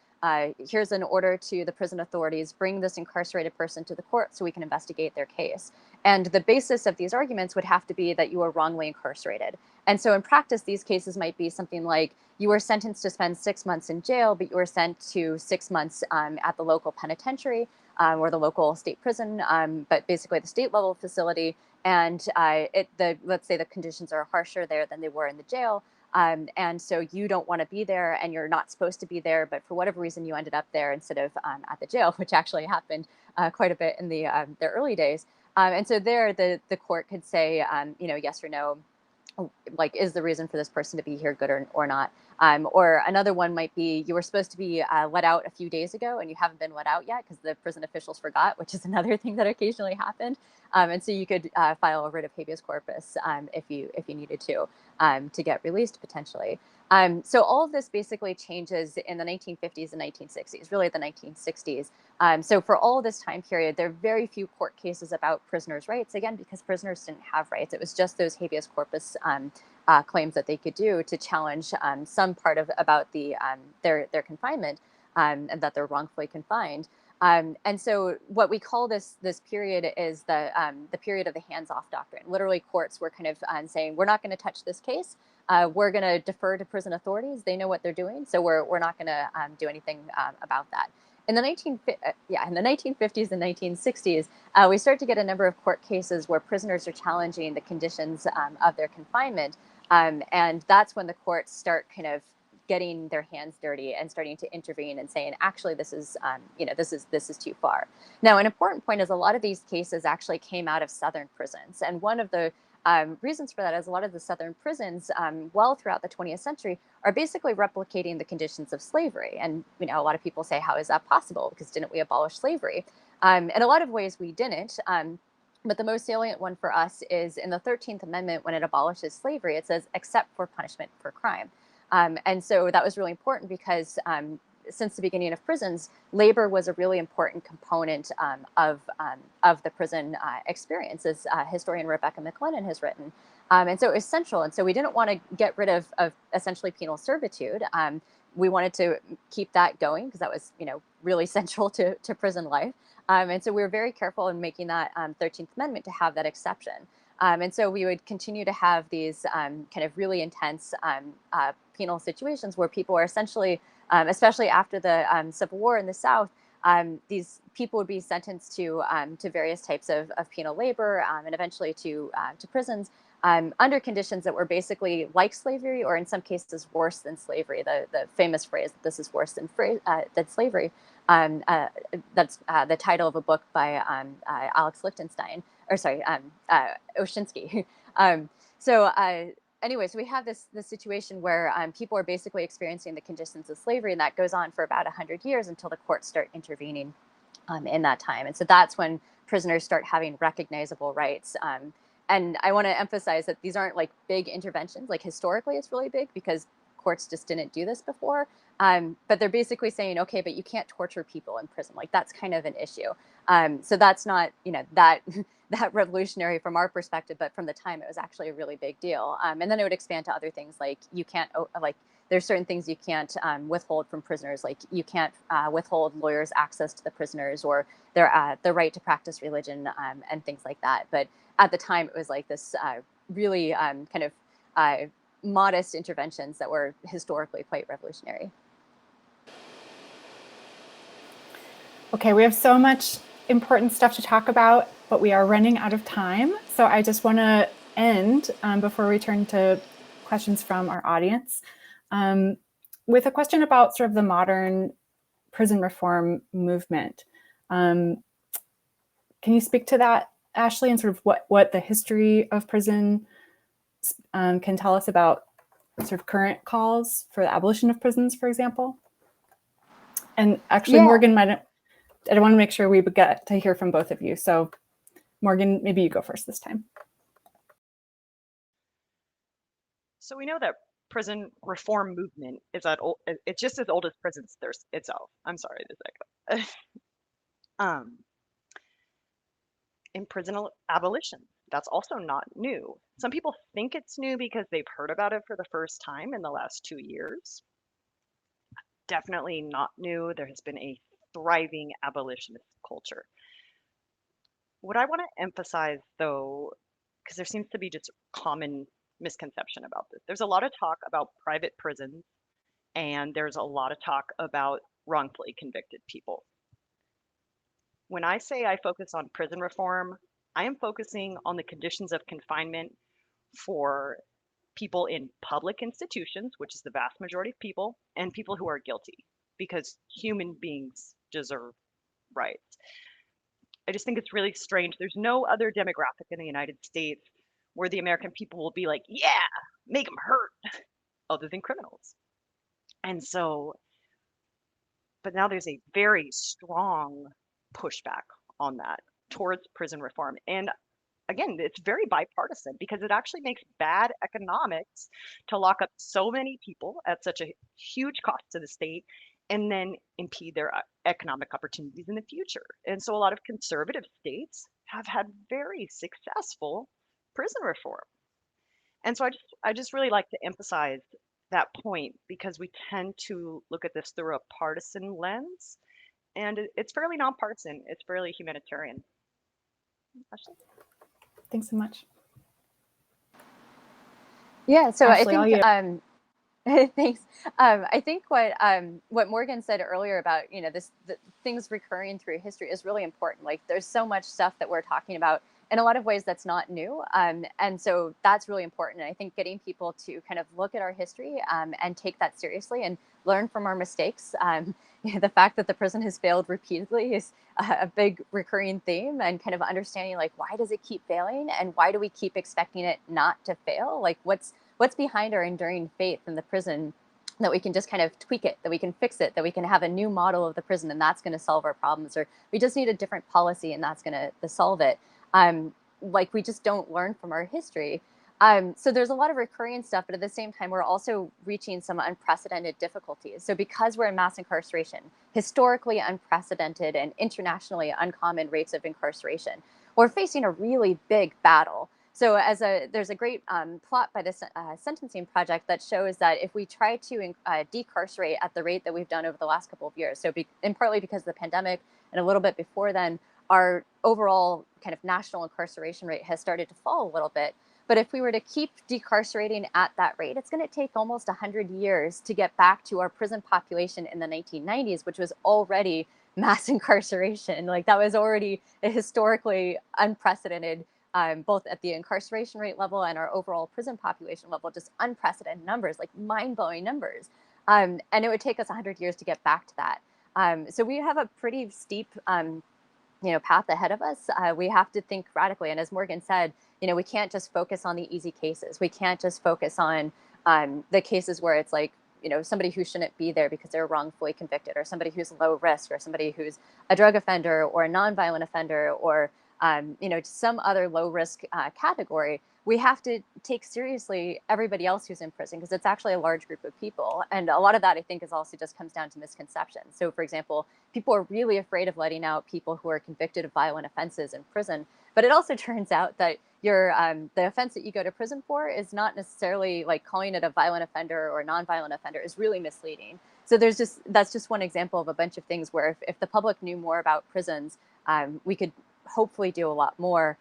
here's an order to the prison authorities, bring this incarcerated person to the court so we can investigate their case. And the basis of these arguments would have to be that you were wrongly incarcerated. And so in practice, these cases might be something like you were sentenced to spend 6 months in jail, but you were sent to 6 months at the local penitentiary or the local state prison, but basically the state level facility. And let's say the conditions are harsher there than they were in the jail. And so you don't want to be there and you're not supposed to be there, but for whatever reason you ended up there instead of at the jail, which actually happened quite a bit in the early days. And so there the court could say, yes or no, like, is the reason for this person to be here good or not? Or another one might be you were supposed to be let out a few days ago and you haven't been let out yet because the prison officials forgot, which is another thing that occasionally happened. And so you could file a writ of habeas corpus if you needed to get released potentially. So all of this basically changes in the 1950s and 1960s, really the 1960s. So for all this time period, there are very few court cases about prisoners' rights, again, because prisoners didn't have rights. It was just those habeas corpus claims that they could do to challenge some part of about their confinement and that they're wrongfully confined. And so what we call this period is the period of the hands-off doctrine. Literally, courts were kind of saying, we're not going to touch this case. We're going to defer to prison authorities. They know what they're doing, so we're not going to do anything about that. In the 1950s and 1960s, we start to get a number of court cases where prisoners are challenging the conditions of their confinement, and that's when the courts start kind of getting their hands dirty and starting to intervene and saying, actually, this is too far. Now, an important point is a lot of these cases actually came out of Southern prisons, and one of the reasons for that is a lot of the Southern prisons, well throughout the 20th century, are basically replicating the conditions of slavery. And a lot of people say, how is that possible? Because didn't we abolish slavery? In a lot of ways, we didn't. But the most salient one for us is in the 13th Amendment, when it abolishes slavery, it says, except for punishment for crime. And so that was really important because since the beginning of prisons, labor was a really important component of the prison experience, as historian Rebecca McLennan has written. And so it was central. And so we didn't want to get rid of essentially penal servitude. We wanted to keep that going because that was, really central to prison life. And so we were very careful in making that 13th Amendment to have that exception. And so we would continue to have these kind of really intense penal situations where people are essentially, especially after the Civil War in the South, these people would be sentenced to various types of penal labor and eventually to prisons under conditions that were basically like slavery, or in some cases worse than slavery. The famous phrase, "This is worse than slavery," that's the title of a book by Alex Lichtenstein, or sorry, Oshinsky. Anyway, so we have this situation where people are basically experiencing the conditions of slavery, and that goes on for about 100 years until the courts start intervening in that time. And so that's when prisoners start having recognizable rights. And I want to emphasize that these aren't like big interventions. Like historically, it's really big because courts just didn't do this before. But they're basically saying, okay, but you can't torture people in prison. Like that's kind of an issue. So that's not, that revolutionary from our perspective, but from the time it was actually a really big deal. And then it would expand to other things like you can't, like there's certain things you can't withhold from prisoners, like you can't withhold lawyers access to the prisoners or their right to practice religion and things like that. But at the time, it was like this really kind of modest interventions that were historically quite revolutionary. Okay, we have so much important stuff to talk about, but we are running out of time. So I just want to end before we turn to questions from our audience with a question about sort of the modern prison reform movement. Can you speak to that, Ashley, and sort of what the history of prison can tell us about sort of current calls for the abolition of prisons, for example? And actually, Yeah. Morgan I want to make sure we get to hear from both of you. So Morgan, maybe you go first this time. So we know that prison reform movement is it's just as old as prisons itself. I'm sorry, this echo. In prison abolition, that's also not new. Some people think it's new because they've heard about it for the first time in the last 2 years. Definitely not new. There has been a thriving abolitionist culture. What I want to emphasize, though, because there seems to be just common misconception about this, there's a lot of talk about private prisons, and there's a lot of talk about wrongfully convicted people. When I say I focus on prison reform, I am focusing on the conditions of confinement for people in public institutions, which is the vast majority of people, and people who are guilty, because human beings deserve rights. I just think it's really strange. There's no other demographic in the United States where the American people will be like, yeah, make them hurt, other than criminals. And so, but now there's a very strong pushback on that towards prison reform. And again, it's very bipartisan because it actually makes bad economics to lock up so many people at such a huge cost to the state and then impede their economic opportunities in the future. And so a lot of conservative states have had very successful prison reform. And so I just really like to emphasize that point because we tend to look at this through a partisan lens, and it's fairly nonpartisan. It's fairly humanitarian. Ashley? Thanks so much. Yeah, so Ashley, I think thanks. I think what Morgan said earlier about the things recurring through history is really important. Like there's so much stuff that we're talking about in a lot of ways that's not new, and so that's really important. And I think getting people to kind of look at our history and take that seriously and learn from our mistakes. The fact that the prison has failed repeatedly is a big recurring theme, and kind of understanding like why does it keep failing and why do we keep expecting it not to fail? Like what's behind our enduring faith in the prison that we can just kind of tweak it, that we can fix it, that we can have a new model of the prison and that's going to solve our problems, or we just need a different policy and that's going to solve it. Like we just don't learn from our history. So there's a lot of recurring stuff, but at the same time, we're also reaching some unprecedented difficulties. So because we're in mass incarceration, historically unprecedented and internationally uncommon rates of incarceration, we're facing a really big battle. So there's a great plot by the Sentencing Project that shows that if we try to decarcerate at the rate that we've done over the last couple of years, so and partly because of the pandemic and a little bit before then, our overall kind of national incarceration rate has started to fall a little bit. But if we were to keep decarcerating at that rate, it's going to take almost 100 years to get back to our prison population in the 1990s, which was already mass incarceration. Like that was already a historically unprecedented, both at the incarceration rate level and our overall prison population level, just unprecedented numbers, like mind-blowing numbers. And it would take us 100 years to get back to that. So we have a pretty steep path ahead of us. We have to think radically. And as Morgan said, we can't just focus on the easy cases. We can't just focus on the cases where it's like, somebody who shouldn't be there because they're wrongfully convicted, or somebody who's low risk, or somebody who's a drug offender or a nonviolent offender, or some other low risk category. We have to take seriously everybody else who's in prison, because it's actually a large group of people. And a lot of that, I think, is also just comes down to misconceptions. So, for example, people are really afraid of letting out people who are convicted of violent offenses in prison. But it also turns out that, the offense that you go to prison for is not necessarily like calling it a violent offender or a non-violent offender is really misleading. So that's just one example of a bunch of things where if the public knew more about prisons, we could hopefully do a lot more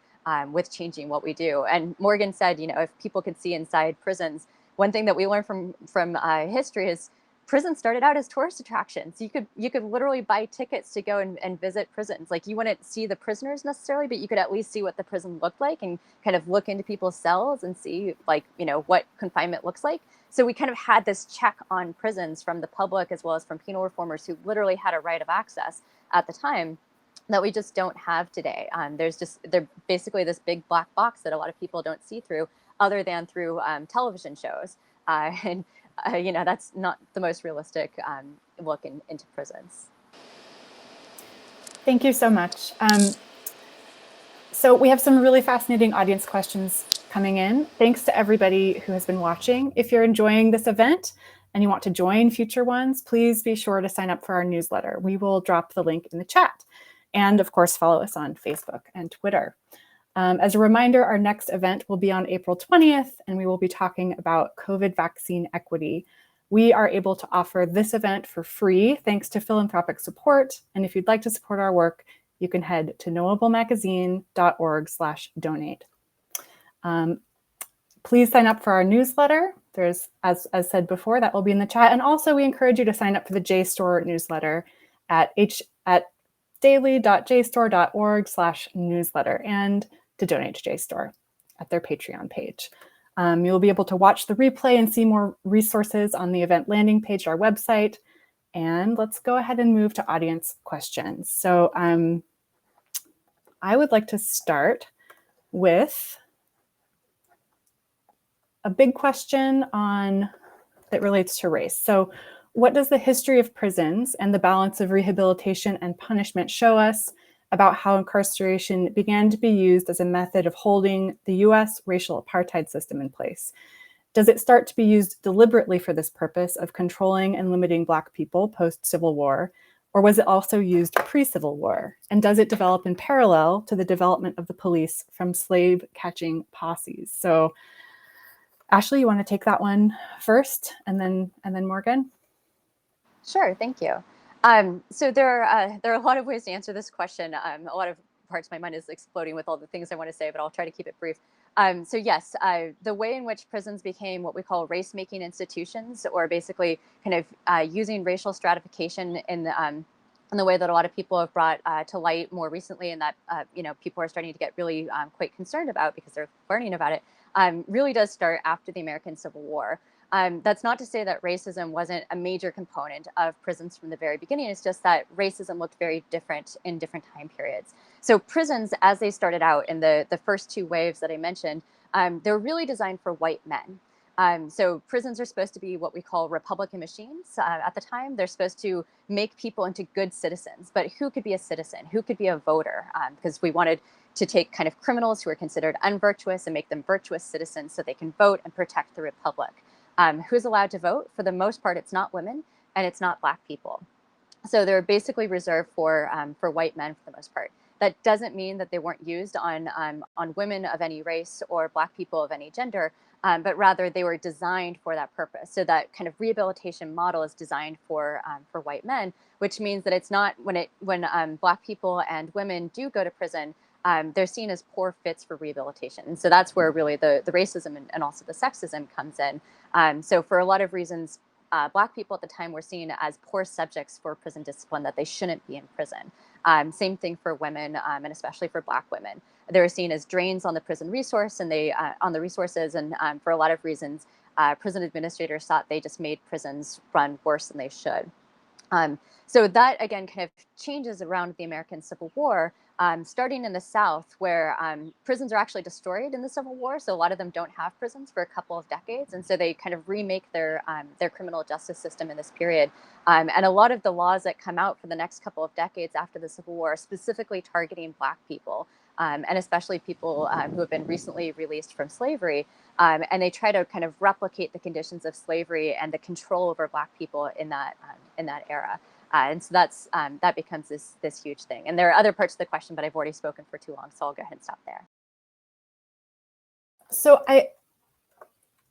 with changing what we do. And Morgan said, if people could see inside prisons, one thing that we learned from history is prisons started out as tourist attractions. You could literally buy tickets to go and visit prisons. Like, you wouldn't see the prisoners necessarily, but you could at least see what the prison looked like and kind of look into people's cells and see what confinement looks like. So we kind of had this check on prisons from the public as well as from penal reformers who literally had a right of access at the time that we just don't have today. They're basically this big black box that a lot of people don't see through, other than through television shows. And that's not the most realistic look into prisons. Thank you so much. So we have some really fascinating audience questions coming in. Thanks to everybody who has been watching. If you're enjoying this event and you want to join future ones, please be sure to sign up for our newsletter. We will drop the link in the chat. And of course, follow us on Facebook and Twitter. As a reminder, our next event will be on April 20th, and we will be talking about COVID vaccine equity. We are able to offer this event for free thanks to philanthropic support. And if you'd like to support our work, you can head to knowablemagazine.org/donate. Please sign up for our newsletter. There's, as said before, that will be in the chat. And also, we encourage you to sign up for the JSTOR newsletter at daily.jstore.org/newsletter and to donate to JSTOR at their Patreon page. You'll be able to watch the replay and see more resources on the event landing page at our website. And let's go ahead and move to audience questions. So I would like to start with a big question that relates to race. So what does the history of prisons and the balance of rehabilitation and punishment show us about how incarceration began to be used as a method of holding the US racial apartheid system in place? Does it start to be used deliberately for this purpose of controlling and limiting Black people post-Civil War, or was it also used pre-Civil War? And does it develop in parallel to the development of the police from slave-catching posses? So Ashley, you want to take that one first, and then Morgan? Sure, thank you. So there are a lot of ways to answer this question. A lot of parts of my mind is exploding with all the things I want to say, but I'll try to keep it brief. So yes, the way in which prisons became what we call race-making institutions, or basically kind of using racial stratification in the way that a lot of people have brought to light more recently, and that people are starting to get really quite concerned about because they're learning about it, really does start after the American Civil War. That's not to say that racism wasn't a major component of prisons from the very beginning. It's just that racism looked very different in different time periods. So prisons, as they started out in the first two waves that I mentioned, they're really designed for white men. So prisons are supposed to be what we call Republican machines at the time. They're supposed to make people into good citizens. But who could be a citizen? Who could be a voter? Because we wanted to take kind of criminals who are considered unvirtuous and make them virtuous citizens so they can vote and protect the republic. Who's allowed to vote? For the most part, it's not women and it's not Black people. So they're basically reserved for white men for the most part. That doesn't mean that they weren't used on women of any race or Black people of any gender, but rather they were designed for that purpose. So that kind of rehabilitation model is designed for white men, which means that it's not when Black people and women do go to prison, they're seen as poor fits for rehabilitation. And so that's where really the racism and also the sexism comes in. So for a lot of reasons, Black people at the time were seen as poor subjects for prison discipline, that they shouldn't be in prison. Same thing for women, and especially for Black women. They were seen as drains on the prison resource and on the resources. And for a lot of reasons, prison administrators thought they just made prisons run worse than they should. So that, again, kind of changes around the American Civil War, starting in the South, where prisons are actually destroyed in the Civil War. So a lot of them don't have prisons for a couple of decades. And so they kind of remake their criminal justice system in this period. And a lot of the laws that come out for the next couple of decades after the Civil War are specifically targeting Black people, and especially people who have been recently released from slavery. And they try to kind of replicate the conditions of slavery and the control over Black people in that era. And so that becomes this huge thing. And there are other parts of the question, but I've already spoken for too long, so I'll go ahead and stop there. So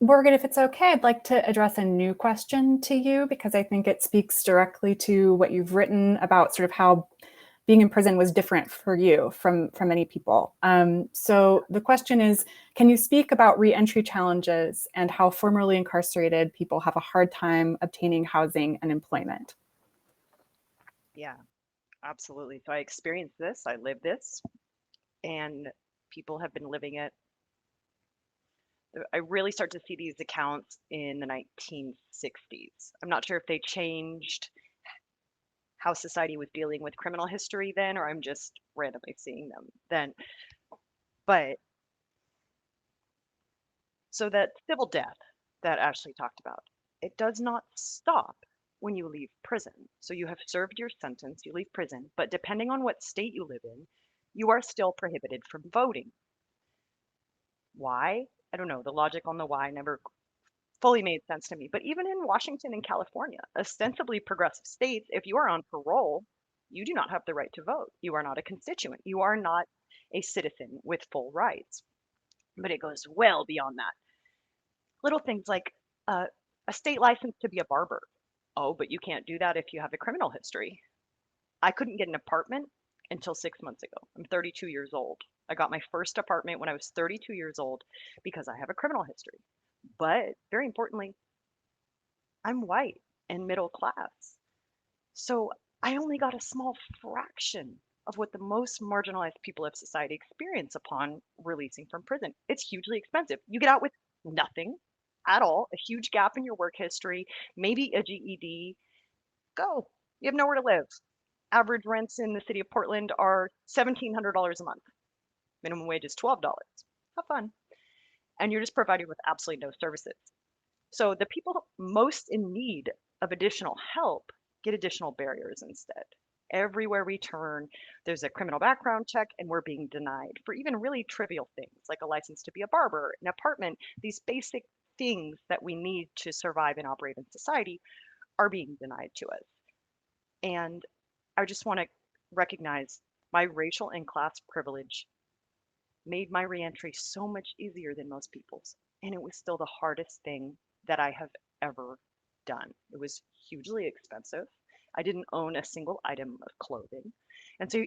Morgan, if it's okay, I'd like to address a new question to you because I think it speaks directly to what you've written about sort of how being in prison was different for you from many people. So the question is, can you speak about re-entry challenges and how formerly incarcerated people have a hard time obtaining housing and employment? Yeah, absolutely. So I experienced this, I lived this, and people have been living it. I really start to see these accounts in the 1960s. I'm not sure if they changed how society was dealing with criminal history then, or I'm just randomly seeing them then. But so that civil death that Ashley talked about, it does not stop when you leave prison. So you have served your sentence, you leave prison, but depending on what state you live in, you are still prohibited from voting. Why? I don't know. The logic on the why never fully made sense to me. But even in Washington and California, ostensibly progressive states, if you are on parole, you do not have the right to vote. You are not a constituent. You are not a citizen with full rights. But it goes well beyond that. Little things like a state license to be a barber. Oh, but you can't do that if you have a criminal history. I couldn't get an apartment until 6 months ago. I'm 32 years old. I got my first apartment when I was 32 years old because I have a criminal history. But very importantly, I'm white and middle class. So I only got a small fraction of what the most marginalized people of society experience upon releasing from prison. It's hugely expensive. You get out with nothing at all, a huge gap in your work history, maybe a GED. Go. You have nowhere to live. Average rents in the city of Portland are $1,700 a month. Minimum wage is $12. Have fun. And you're just provided with absolutely no services. So the people most in need of additional help get additional barriers instead. Everywhere we turn, there's a criminal background check, and we're being denied for even really trivial things like a license to be a barber, an apartment. These basic things that we need to survive and operate in society are being denied to us. And I just want to recognize my racial and class privilege made my reentry so much easier than most people's. And it was still the hardest thing that I have ever done. It was hugely expensive. I didn't own a single item of clothing. And so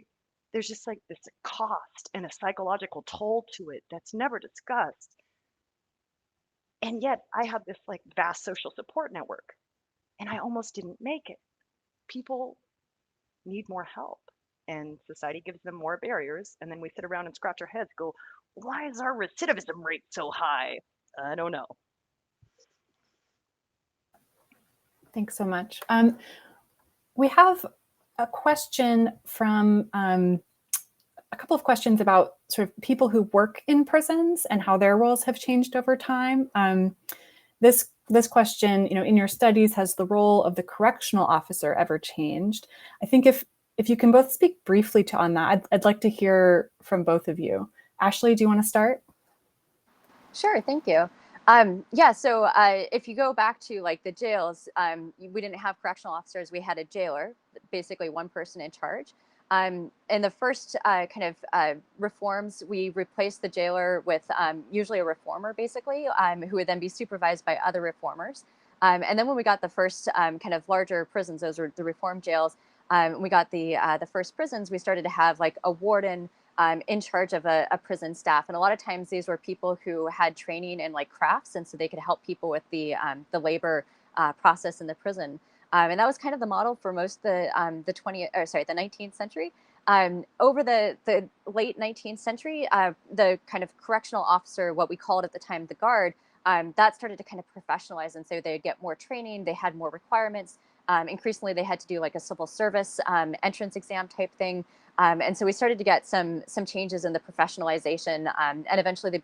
there's just like this cost and a psychological toll to it that's never discussed. And yet I had this like vast social support network and I almost didn't make it. People need more help and society gives them more barriers. And then we sit around and scratch our heads, go, why is our recidivism rate so high? I don't know. Thanks so much. We have a question from a couple of questions about sort of people who work in prisons and how their roles have changed over time. This question, in your studies, has the role of the correctional officer ever changed? I think if you can both speak briefly on that, I'd like to hear from both of you. Ashley, do you want to start? Sure, thank you. Yeah, so if you go back to like the jails, we didn't have correctional officers. We had a jailer, basically one person in charge. In the first reforms, we replaced the jailer with usually a reformer, basically, who would then be supervised by other reformers. And then when we got the first kind of larger prisons, those were the reform jails. We got the first prisons. We started to have like a warden in charge of a prison staff. And a lot of times these were people who had training in like crafts. And so they could help people with the labor process in the prison. And that was kind of the model for most the 19th century. Over the late 19th century, the kind of correctional officer, what we called at the time the guard, that started to kind of professionalize. And so they'd get more training, they had more requirements. Increasingly, they had to do like a civil service entrance exam type thing. And so we started to get some changes in the professionalization and eventually the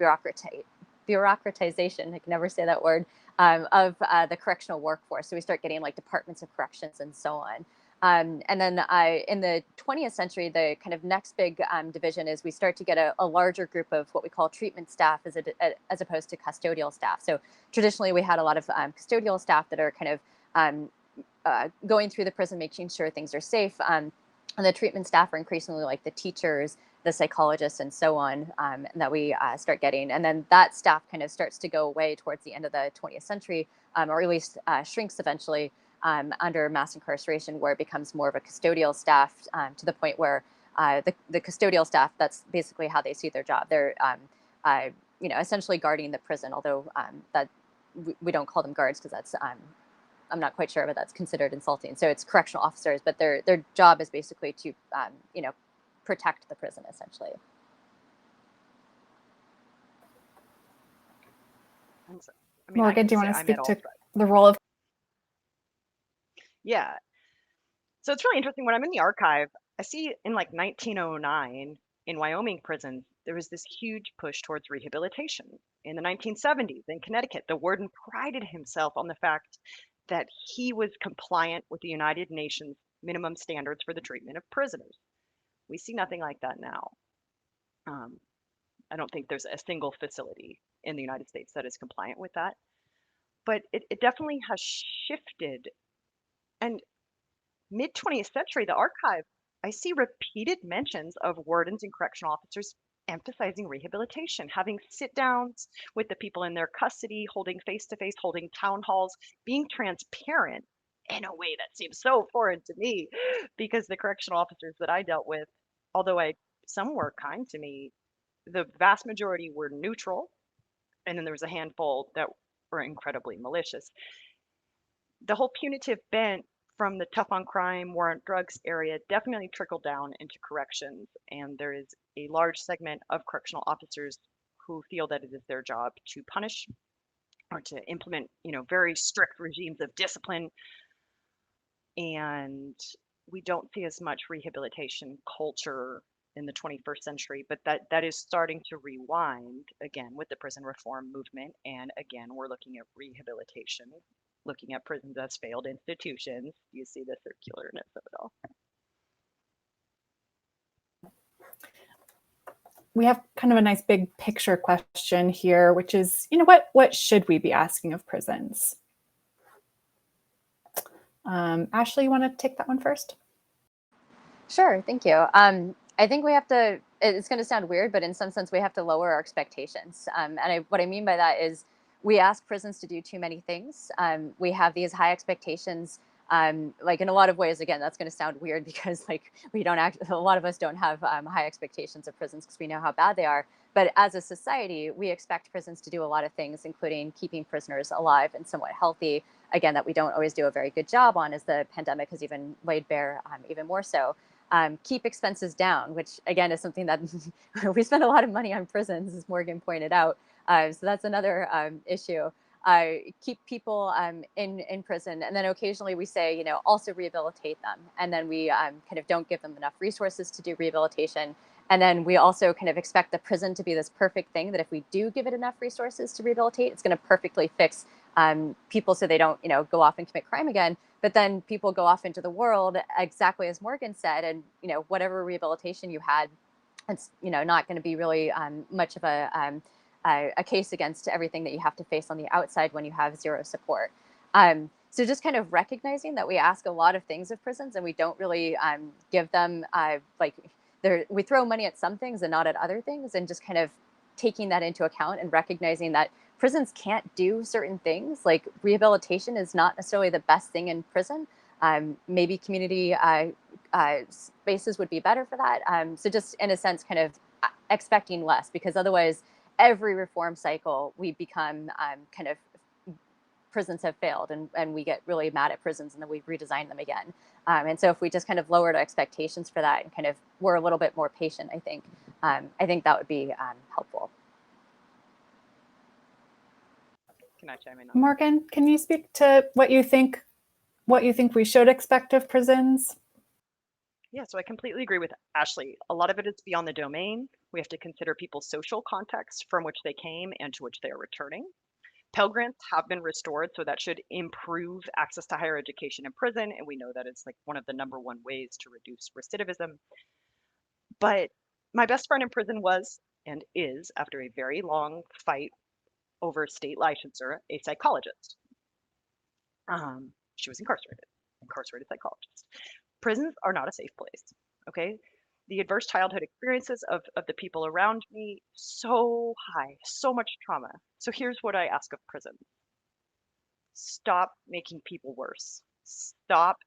bureaucratization, I can never say that word, of the correctional workforce. So we start getting like departments of corrections and so on. And then in the 20th century, the kind of next big division is we start to get a larger group of what we call treatment staff as opposed to custodial staff. So traditionally, we had a lot of custodial staff that are kind of going through the prison, making sure things are safe. And the treatment staff are increasingly like the teachers, the psychologists and so on, that we start getting. And then that staff kind of starts to go away towards the end of the 20th century, or at least shrinks eventually under mass incarceration, where it becomes more of a custodial staff, to the point where the custodial staff, that's basically how they see their job. They're essentially guarding the prison, although that we don't call them guards because that's I'm not quite sure, but that's considered insulting. So it's correctional officers, but their job is basically to protect the prison, essentially. And so, I mean, I Morgan, can do you say want to I met speak all to sides. the role of Yeah. So it's really interesting when I'm in the archive, I see in like 1909 in Wyoming prisons, there was this huge push towards rehabilitation. In the 1970s in Connecticut, the warden prided himself on the fact that he was compliant with the United Nations minimum standards for the treatment of prisoners. We see nothing like that now. I don't think there's a single facility in the United States that is compliant with that. But it definitely has shifted. And mid 20th century, the archive, I see repeated mentions of wardens and correctional officers emphasizing rehabilitation, having sit downs with the people in their custody, holding face to face, holding town halls, being transparent in a way that seems so foreign to me because the correctional officers that I dealt with, although some were kind to me, the vast majority were neutral. And then there was a handful that were incredibly malicious. The whole punitive bent from the tough on crime, war on drugs area definitely trickled down into corrections. And there is a large segment of correctional officers who feel that it is their job to punish or to implement, very strict regimes of discipline. And we don't see as much rehabilitation culture in the 21st century, but that is starting to rewind again with the prison reform movement. And again, we're looking at rehabilitation, looking at prisons as failed institutions. You see the circularness of it all. We have kind of a nice big picture question here, which is, what should we be asking of prisons? Ashley, you want to take that one first? Sure, thank you. I think we have to, it's going to sound weird, but in some sense, we have to lower our expectations. What I mean by that is we ask prisons to do too many things. We have these high expectations, like in a lot of ways. Again, that's going to sound weird because we don't a lot of us don't have high expectations of prisons because we know how bad they are. But as a society, we expect prisons to do a lot of things, including keeping prisoners alive and somewhat healthy. Again, that we don't always do a very good job on, as the pandemic has even laid bare even more so. Keep expenses down, which again is something that we spend a lot of money on prisons, as Morgan pointed out. So that's another issue. Keep people in prison, and then occasionally we say, also rehabilitate them, and then we kind of don't give them enough resources to do rehabilitation. And then we also kind of expect the prison to be this perfect thing that if we do give it enough resources to rehabilitate, it's going to perfectly fix people so they don't, go off and commit crime again. But then people go off into the world, exactly as Morgan said, and whatever rehabilitation you had, it's not going to be really much of a case against everything that you have to face on the outside when you have zero support. So just kind of recognizing that we ask a lot of things of prisons and we don't really give them we throw money at some things and not at other things, and just kind of taking that into account and recognizing that prisons can't do certain things. Like rehabilitation is not necessarily the best thing in prison. Maybe community spaces would be better for that. So just in a sense, kind of expecting less, because otherwise every reform cycle we become kind of prisons have failed and we get really mad at prisons and then we redesign them again. And so if we just kind of lowered our expectations for that and kind of were a little bit more patient, I think that would be helpful. Can I chime in on Morgan, can you speak to what you think we should expect of prisons? Yeah, so I completely agree with Ashley. A lot of it is beyond the domain. We have to consider people's social context from which they came and to which they are returning. Pell Grants have been restored, so that should improve access to higher education in prison, and we know that it's like one of the number one ways to reduce recidivism. But my best friend in prison was and is, after a very long fight over state licensure, a psychologist. She was incarcerated psychologist. Prisons are not a safe place, okay? the adverse childhood experiences of the people around me, so high, so much trauma. So here's what I ask of prison. Stop making people worse. Stop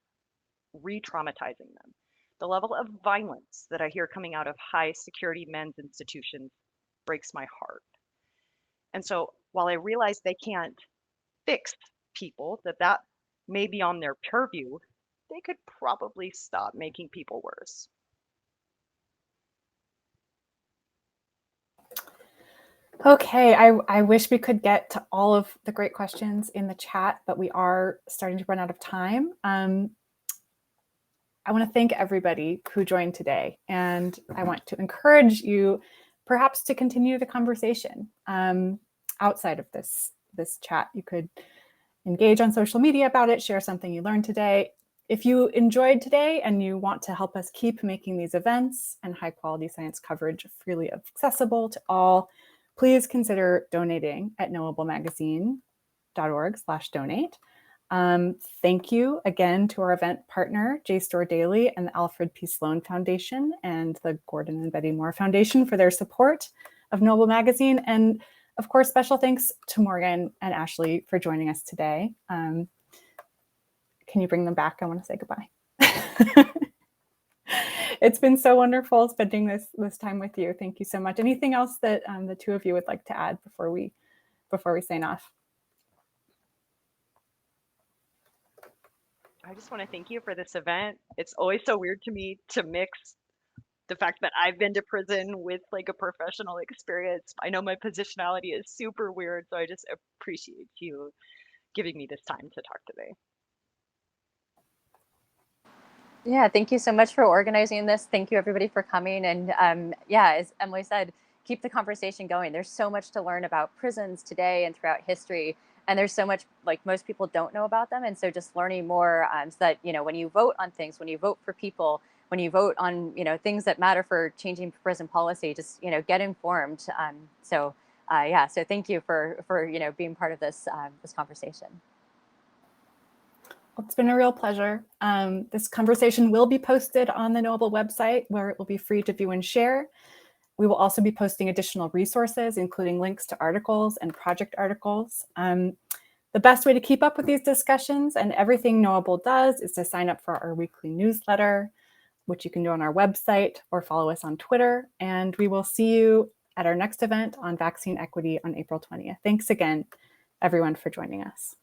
re-traumatizing them. The level of violence that I hear coming out of high security men's institutions breaks my heart. And so while I realize they can't fix people, that may be on their purview, they could probably stop making people worse. Okay, I wish we could get to all of the great questions in the chat, but we are starting to run out of time. I want to thank everybody who joined today, and I want to encourage you perhaps to continue the conversation outside of this chat. You could engage on social media about it, share something you learned today. If you enjoyed today and you want to help us keep making these events and high quality science coverage freely accessible to all, please consider donating at knowablemagazine.org/donate. Thank you again to our event partner, JSTOR Daily and the Alfred P. Sloan Foundation and the Gordon and Betty Moore Foundation for their support of Knowable Magazine. And of course, special thanks to Morgan and Ashley for joining us today. Can you bring them back? I want to say goodbye. It's been so wonderful spending this time with you. Thank you so much. Anything else that the two of you would like to add before we sign off? I just want to thank you for this event. It's always so weird to me to mix the fact that I've been to prison with like a professional experience. I know my positionality is super weird, so I just appreciate you giving me this time to talk today. Yeah, thank you so much for organizing this. Thank you everybody for coming. And yeah, as Emily said, keep the conversation going. There's so much to learn about prisons today and throughout history. And there's so much, like, most people don't know about them. And so just learning more so that, you know, when you vote on things, when you vote for people, when you vote on, you know, things that matter for changing prison policy, just, you know, get informed. Yeah, so thank you for you know, being part of this this conversation. Well, it's been a real pleasure. This conversation will be posted on the Knowable website, where it will be free to view and share. We will also be posting additional resources, including links to articles and project articles. The best way to keep up with these discussions and everything Knowable does is to sign up for our weekly newsletter, which you can do on our website or follow us on Twitter. And we will see you at our next event on vaccine equity on April 20th. Thanks again, everyone, for joining us.